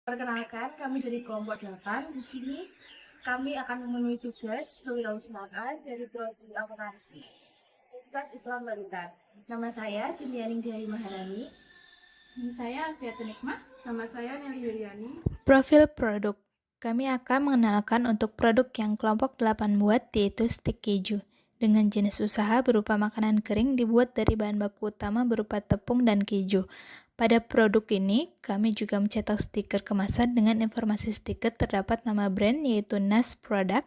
Perkenalkan, kami dari kelompok 8. Di sini kami akan memenuhi tugas kewirausahaan dari prodi akuntansi Universitas Islam Barutan. Nama saya Sindianing Dewi Maharani. Nama saya Alfiatul Nikmah. Nama saya Nelly Yuliani. Profil produk. Kami akan mengenalkan untuk produk yang kelompok 8 buat, yaitu stik keju. Dengan jenis usaha berupa makanan kering dibuat dari bahan baku utama berupa tepung dan keju. Pada produk ini, kami juga mencetak stiker kemasan dengan informasi stiker terdapat nama brand yaitu NAS Product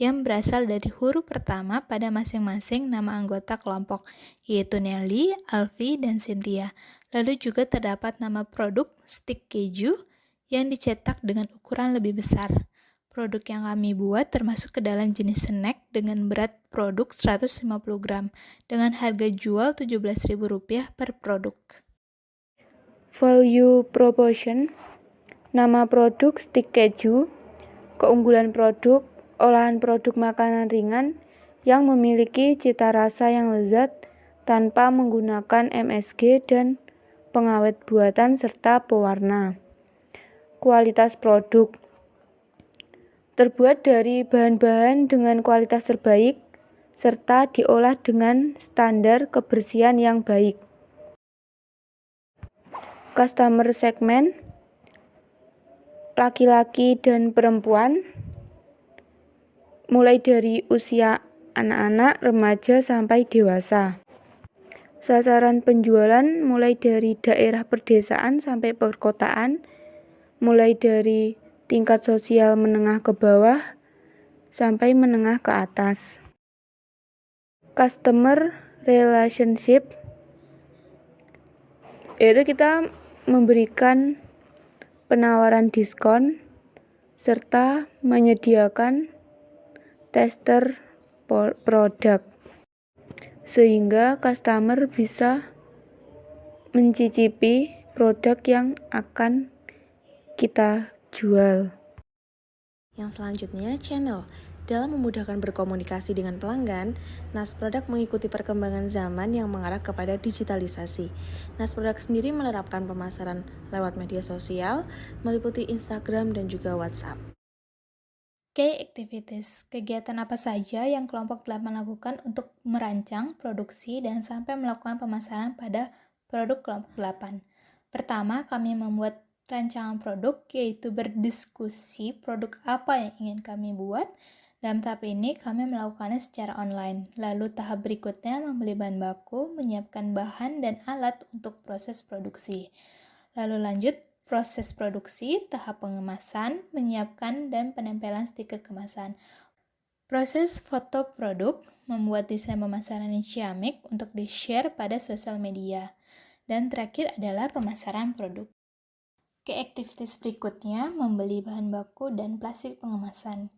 yang berasal dari huruf pertama pada masing-masing nama anggota kelompok, yaitu Nelly, Alfi, dan Cynthia. Lalu juga terdapat nama produk stik keju yang dicetak dengan ukuran lebih besar. Produk yang kami buat termasuk ke dalam jenis snack dengan berat produk 150 gram dengan harga jual Rp17.000 per produk. Value proposition, nama produk stik keju, keunggulan produk, olahan produk makanan ringan yang memiliki cita rasa yang lezat tanpa menggunakan MSG dan pengawet buatan serta pewarna. Kualitas produk terbuat dari bahan-bahan dengan kualitas terbaik serta diolah dengan standar kebersihan yang baik. Customer segment laki-laki dan perempuan, mulai dari usia anak-anak, remaja sampai dewasa. Sasaran penjualan mulai dari daerah pedesaan sampai perkotaan, mulai dari tingkat sosial menengah ke bawah sampai menengah ke atas. Customer relationship, yaitu kita memberikan penawaran diskon serta menyediakan tester produk sehingga customer bisa mencicipi produk yang akan kita jual. Yang selanjutnya, channel. Dalam memudahkan berkomunikasi dengan pelanggan, NAS Product mengikuti perkembangan zaman yang mengarah kepada digitalisasi. NAS Product sendiri menerapkan pemasaran lewat media sosial, meliputi Instagram dan juga WhatsApp. Key activities, kegiatan apa saja yang kelompok 8 lakukan untuk merancang, produksi, dan sampai melakukan pemasaran pada produk kelompok 8. Pertama, kami membuat rancangan produk, yaitu berdiskusi produk apa yang ingin kami buat. Dalam tahap ini, kami melakukannya secara online. Lalu tahap berikutnya membeli bahan baku, menyiapkan bahan dan alat untuk proses produksi. Lalu lanjut proses produksi, tahap pengemasan, menyiapkan dan penempelan stiker kemasan. Proses foto produk, membuat desain pemasaran yang ciamik untuk di-share pada sosial media. Dan terakhir adalah pemasaran produk. Ke aktivitas berikutnya, membeli bahan baku dan plastik pengemasan.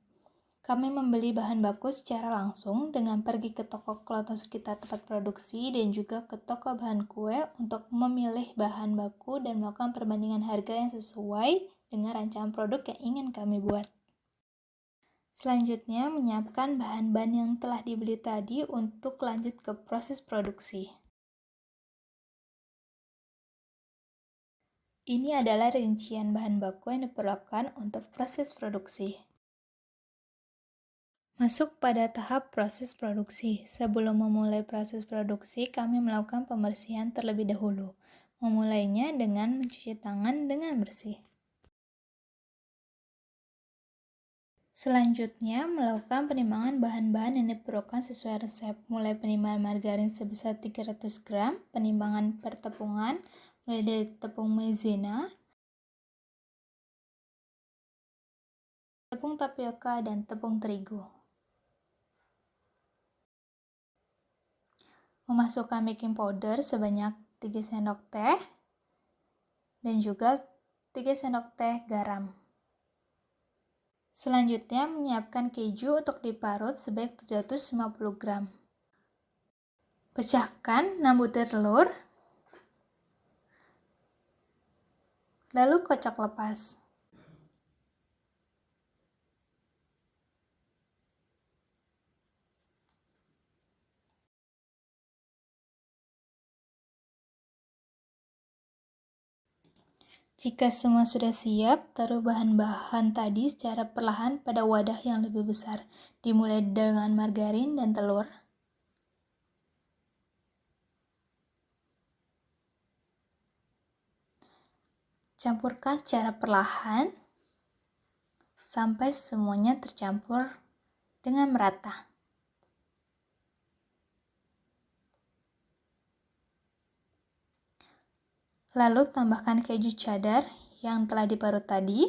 Kami membeli bahan baku secara langsung dengan pergi ke toko kloter sekitar tempat produksi dan juga ke toko bahan kue untuk memilih bahan baku dan melakukan perbandingan harga yang sesuai dengan rancangan produk yang ingin kami buat. Selanjutnya, menyiapkan bahan-bahan yang telah dibeli tadi untuk lanjut ke proses produksi. Ini adalah rincian bahan baku yang diperlukan untuk proses produksi. Masuk pada tahap proses produksi. Sebelum memulai proses produksi, kami melakukan pembersihan terlebih dahulu. Memulainya dengan mencuci tangan dengan bersih. Selanjutnya, melakukan penimbangan bahan-bahan yang diperlukan sesuai resep, mulai penimbangan margarin sebesar 300 gram, penimbangan pertepungan, mulai dari tepung maizena, tepung tapioka, dan tepung terigu. Memasukkan baking powder sebanyak 3 sendok teh dan juga 3 sendok teh garam. Selanjutnya, menyiapkan keju untuk diparut sebanyak 750 gram. Pecahkan 6 butir telur, lalu kocok lepas. Jika semua sudah siap, taruh bahan-bahan tadi secara perlahan pada wadah yang lebih besar. Dimulai dengan margarin dan telur. Campurkan secara perlahan sampai semuanya tercampur dengan merata. Lalu tambahkan keju cheddar yang telah diparut tadi.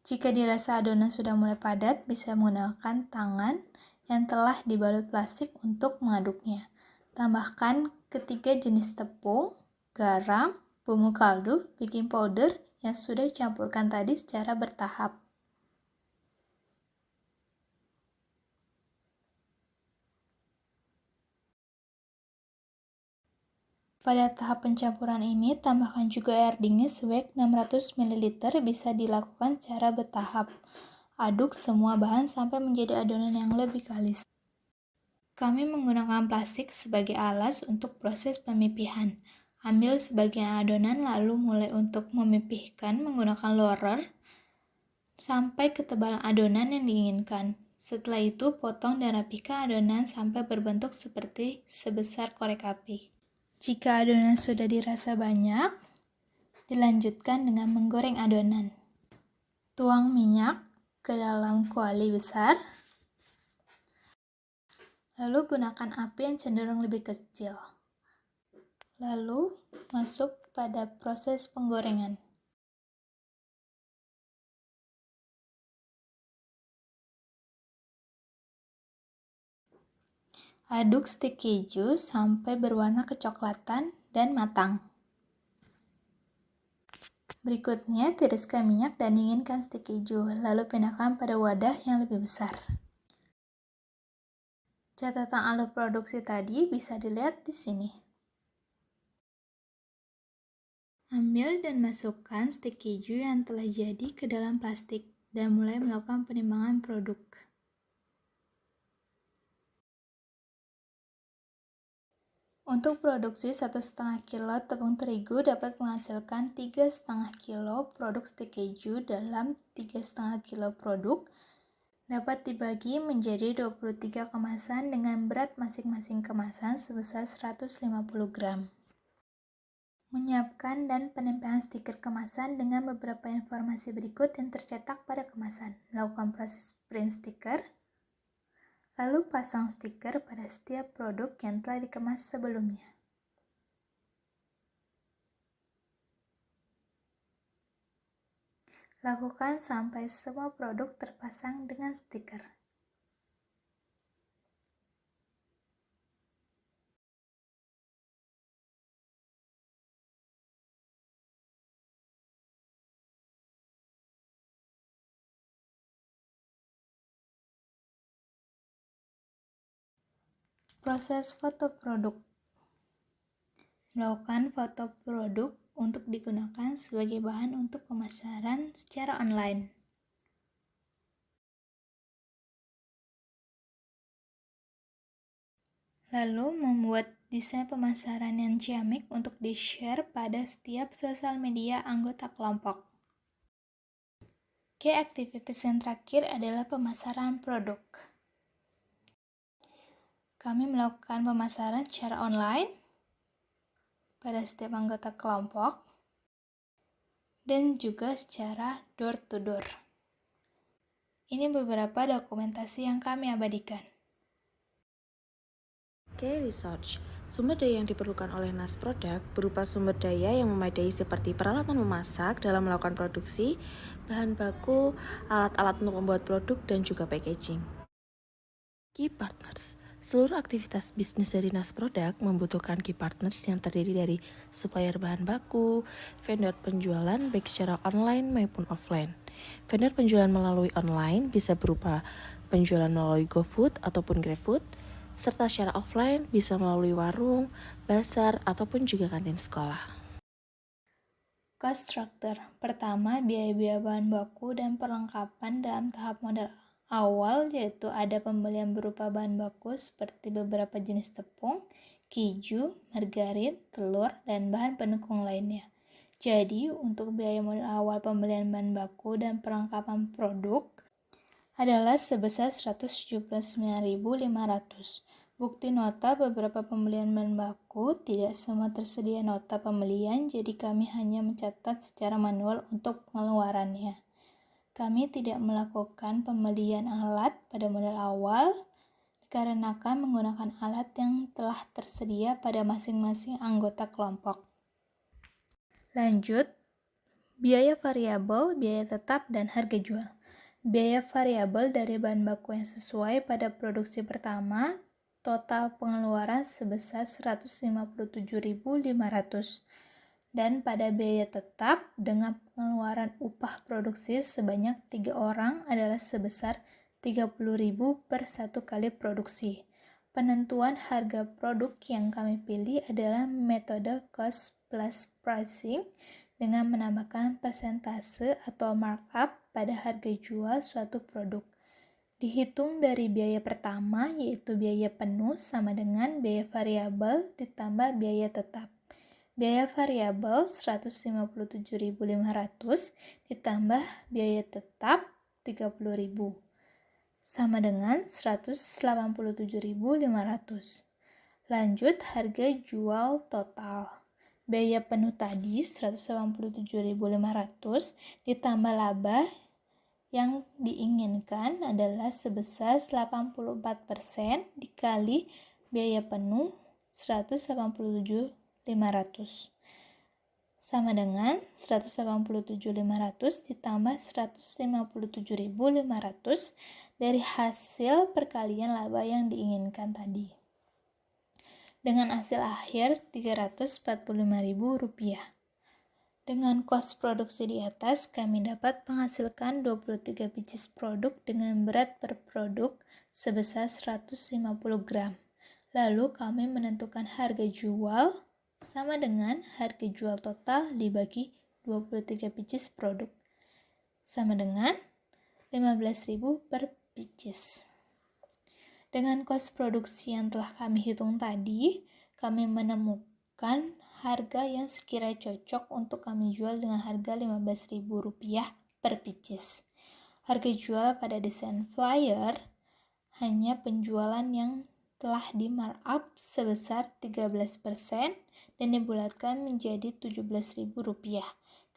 Jika dirasa adonan sudah mulai padat, bisa menggunakan tangan yang telah dibalut plastik untuk mengaduknya. Tambahkan ketiga jenis tepung, garam, bumbu kaldu, baking powder yang sudah dicampurkan tadi secara bertahap. Pada tahap pencampuran ini, tambahkan juga air dingin sebanyak 600 ml, bisa dilakukan secara bertahap. Aduk semua bahan sampai menjadi adonan yang lebih kalis. Kami menggunakan plastik sebagai alas untuk proses pemipihan. Ambil sebagian adonan lalu mulai untuk memipihkan menggunakan roller sampai ketebalan adonan yang diinginkan. Setelah itu, potong dan rapihkan adonan sampai berbentuk seperti sebesar korek api. Jika adonan sudah dirasa banyak, dilanjutkan dengan menggoreng adonan. Tuang minyak ke dalam kuali besar, lalu gunakan api yang cenderung lebih kecil. Lalu masuk pada proses penggorengan. Aduk stik keju sampai berwarna kecoklatan dan matang. Berikutnya, tiriskan minyak dan dinginkan stik keju, lalu pindahkan pada wadah yang lebih besar. Catatan alur produksi tadi bisa dilihat di sini. Ambil dan masukkan stik keju yang telah jadi ke dalam plastik dan mulai melakukan penimbangan produk. Untuk produksi 1,5 kilo tepung terigu dapat menghasilkan 3,5 kilo produk stik keju dalam 3,5 kilo produk dapat dibagi menjadi 23 kemasan dengan berat masing-masing kemasan sebesar 150 gram. Menyiapkan dan penempelan stiker kemasan dengan beberapa informasi berikut yang tercetak pada kemasan. Lakukan proses print stiker. Lalu pasang stiker pada setiap produk yang telah dikemas sebelumnya. Lakukan sampai semua produk terpasang dengan stiker. Proses foto produk. Melakukan foto produk untuk digunakan sebagai bahan untuk pemasaran secara online. Lalu membuat desain pemasaran yang ciamik untuk di-share pada setiap sosial media anggota kelompok. Key activities yang terakhir adalah pemasaran produk. Kami melakukan pemasaran secara online pada setiap anggota kelompok dan juga secara door-to-door. Ini beberapa dokumentasi yang kami abadikan. Key research. Sumber daya yang diperlukan oleh Nas Product berupa sumber daya yang memadai seperti peralatan memasak dalam melakukan produksi, bahan baku, alat-alat untuk membuat produk, dan juga packaging. Key partners. Seluruh aktivitas bisnis dari Nas Product membutuhkan key partners yang terdiri dari supplier bahan baku, vendor penjualan baik secara online maupun offline. Vendor penjualan melalui online bisa berupa penjualan melalui GoFood ataupun GrabFood, serta secara offline bisa melalui warung, pasar, ataupun juga kantin sekolah. Cost structure. Pertama, biaya-biaya bahan baku dan perlengkapan dalam tahap modal awal, yaitu ada pembelian berupa bahan baku seperti beberapa jenis tepung, keju, margarin, telur, dan bahan pendukung lainnya. Jadi, untuk biaya modal awal pembelian bahan baku dan perlengkapan produk adalah sebesar 179.500. Bukti nota beberapa pembelian bahan baku, tidak semua tersedia nota pembelian, jadi kami hanya mencatat secara manual untuk pengeluarannya. Kami tidak melakukan pembelian alat pada modal awal, dikarenakan menggunakan alat yang telah tersedia pada masing-masing anggota kelompok. Lanjut, biaya variabel, biaya tetap, dan harga jual. Biaya variabel dari bahan baku yang sesuai pada produksi pertama, total pengeluaran sebesar 157.500, dan pada biaya tetap dengan pengeluaran upah produksi sebanyak 3 orang adalah sebesar 30.000 per 1 kali produksi. Penentuan harga produk yang kami pilih adalah metode cost plus pricing dengan menambahkan persentase atau markup pada harga jual suatu produk. Dihitung dari biaya pertama, yaitu biaya penuh sama dengan biaya variabel ditambah biaya tetap. Biaya variabel 157.500 ditambah biaya tetap 30.000 sama dengan 187.500. Lanjut, harga jual total. Biaya penuh tadi 187.500 ditambah laba yang diinginkan adalah sebesar 84% dikali biaya penuh 187.500 sama dengan 187.500 ditambah 157.500 dari hasil perkalian laba yang diinginkan tadi. Dengan hasil akhir Rp345.000. Dengan kos produksi di atas, kami dapat menghasilkan 23 pieces produk dengan berat per produk sebesar 150 gram. Lalu kami menentukan harga jual sama dengan harga jual total dibagi 23 pieces produk, sama dengan 15.000 per pieces. Dengan kos produksi yang telah kami hitung tadi, kami menemukan harga yang sekiranya cocok untuk kami jual dengan harga Rp15.000 per pieces. Harga jual pada desain flyer hanya penjualan yang telah di markup sebesar 13% dan dibulatkan menjadi Rp17.000.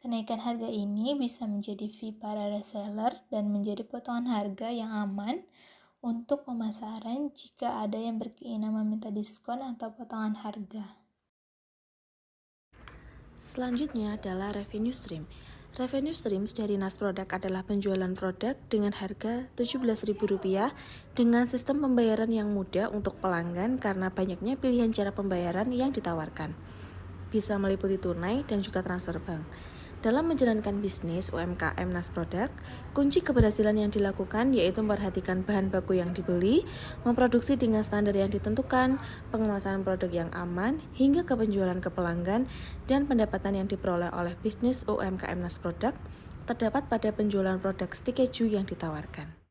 Kenaikan harga ini bisa menjadi fee para reseller dan menjadi potongan harga yang aman untuk pemasaran jika ada yang berkeinginan meminta diskon atau potongan harga. Selanjutnya adalah revenue stream. Revenue streams dari Nas Product adalah penjualan produk dengan harga Rp17.000 dengan sistem pembayaran yang mudah untuk pelanggan karena banyaknya pilihan cara pembayaran yang ditawarkan. Bisa meliputi tunai dan juga transfer bank. Dalam menjalankan bisnis UMKM Nas Product, kunci keberhasilan yang dilakukan yaitu memperhatikan bahan baku yang dibeli, memproduksi dengan standar yang ditentukan, pengemasan produk yang aman, hingga ke penjualan ke pelanggan, dan pendapatan yang diperoleh oleh bisnis UMKM Nas Product terdapat pada penjualan produk stick keju yang ditawarkan.